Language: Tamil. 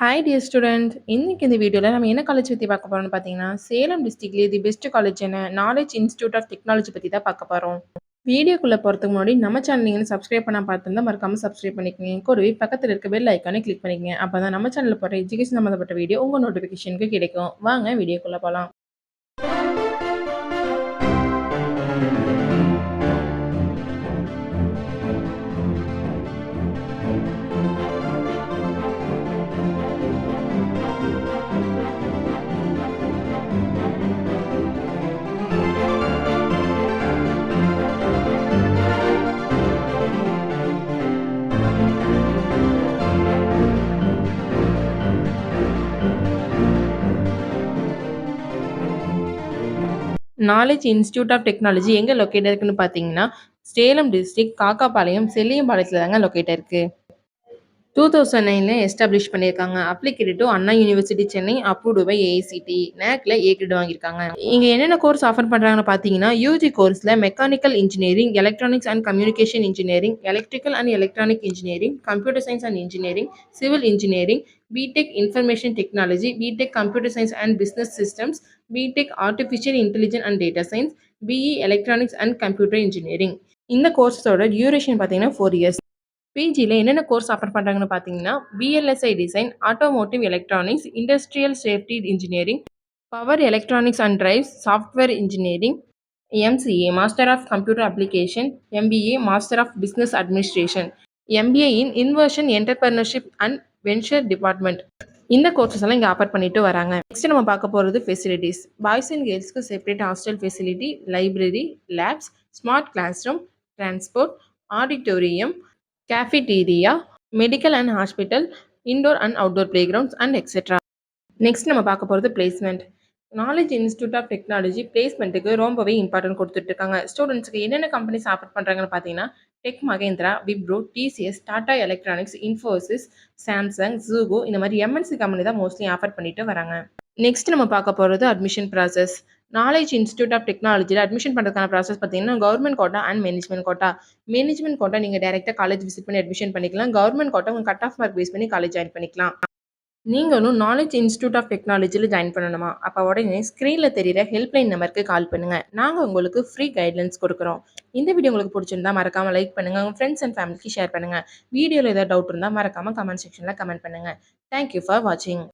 Hi dear student. இன்னைக்கு இந்த வீடியோவில் நம்ம என்ன காலேஜ் பற்றி பார்க்க போகிறோம்னு பார்த்தீங்கன்னா, சேலம் டிஸ்ட்ரிக்ட்லேயே தி பெஸ்ட் காலேஜ் என்ன நாலேஜ் இன்ஸ்டியூட் ஆஃப் டெக்னாலஜி பற்றி தான் பார்க்க போகிறோம். வீடியோக்குள்ளே போகிறதுக்கு முன்னாடி நம்ம சேனல் நீங்கள் சப்ஸ்கிரைப் பண்ண பார்த்துருந்தா மறக்காமல் சப்ஸ்கிரைப் பண்ணிக்கோங்க. கூடவே பக்கத்தில் இருக்க பெல் ஐக்கானே கிளிக் பண்ணிக்கங்க. அப்போ தான் நம்ம சேனலில் போகிற எஜுகேஷன் சம்மந்தப்பட்ட வீடியோ உங்கள் நோட்டிஃபிகேஷனுக்கு கிடைக்கும். வாங்க வீடியோக்குள்ளே போகலாம். நாலேஜ் இன்ஸ்டியூட் ஆஃப் டெக்னாலஜி எங்கே லொக்கேட் இருக்குன்னு பார்த்தீங்கன்னா, சேலம் டிஸ்ட்ரிக்ட் காக்காபாளையம் செல்லியம்பாளையத்தில் தாங்க லொக்கேட் இருக்குது. 2009 எஸ்டாப்ளிஷ் பண்ணியிருக்காங்க. Affiliated to Anna university Chennai, approved by AICTE. நேக்ல ஏ கிரேட் வாங்கியிருக்காங்க. இங்க என்னென்ன கோர்ஸ் ஆஃபர் பண்றாங்கன்னு பார்த்தீங்கன்னா, யூஜி கோர்ஸ்ல mechanical engineering, electronics and communication engineering, electrical and electronic engineering, computer science and engineering, civil engineering, BTech information technology, BTech computer science and business systems, BTech artificial intelligence and data science, BE electronics and computer engineering. இந்த கோர்ஸோட டியூரேஷன் பார்த்தீங்கன்னா 4 இயர்ஸ். பிஜியில் என்னென்ன கோர்ஸ் ஆஃபர் பண்ணுறாங்கன்னு பார்த்தீங்கன்னா, VLSI design, automotive electronics, industrial safety engineering, power electronics and drives, software engineering, MCA master of computer application, MBA master of business administration, MBA in innovation entrepreneurship and venture department. இந்த கோர்சஸ் எல்லாம் இங்கே ஆஃபர் பண்ணிட்டு வராங்க. நெக்ஸ்ட் நம்ம பார்க்க போகிறது ஃபெசிலிட்டிஸ். பாய்ஸ் அண்ட் கேர்ள்ஸ்க்கு separate hostel facility, library, labs, smart class room, transport, auditorium, cafeteria, medical and hospital, indoor and outdoor playgrounds and etc. Next நம்ம பார்க்க போகிறது placement. Knowledge institute of technology பிளேஸ்மெண்ட்டுக்கு ரொம்பவே இம்பார்ட்டன்ட் கொடுத்துட்டு இருக்காங்க. ஸ்டூடெண்ட்ஸ்க்கு என்னென்ன கம்பெனிஸ் ஆஃபர் பண்ணுறாங்கன்னு பார்த்தீங்கன்னா, Tech Mahindra, Wipro, TCS, Tata electronics, Infosys, Samsung, Zoho இந்த மாதிரி எம்என்சி கம்பெனி தான் மோஸ்ட்லி ஆஃபர் பண்ணிட்டு வராங்க. நெக்ஸ்ட் நம்ம பார்க்க போகிறது admission process. Knowledge institute of டெக்னாலஜியில் அட்மிஷன் பண்ணுறதுக்கான ப்ராசஸ் பார்த்தீங்கன்னா, government quota and management quota. Management quota நீங்கள் டேரெக்டாக காலேஜ் விசிட் பண்ணி அட்மிஷன் பண்ணிக்கலாம். கவர்மெண்ட் கோட்டா உங்கள் கட் ஆஃப் மார்க் பேஸ் பண்ணி காலேஜ் ஜாயின் பண்ணிக்கலாம். நீங்களும் நாலேஜ் இன்ஸ்டியூட் ஆஃப் டெக்னாலஜியில் ஜாயின் பண்ணணுமா? அப்போ உடனே ஸ்க்ரீனில் தெரியிற ஹெல்ப்லைன் நம்பருக்கு கால் பண்ணுங்கள். நாங்கள் உங்களுக்கு ஃப்ரீ கைட்லைன்ஸ் கொடுக்குறோம். இந்த வீடியோ உங்களுக்கு பிடிச்சிருந்தா மறக்காமல் லைக் பண்ணுங்கள். உங்கள் ஃப்ரெண்ட்ஸ் அண்ட் ஃபேமிலிக்கு ஷேர் பண்ணுங்கள். வீடியோவில் ஏதாவது டவுட் இருந்தால் மறக்காமல் கமெண்ட் செக்ஷனில் கமெண்ட் பண்ணுங்கள். தேங்க்யூ ஃபார் வாட்சிங்.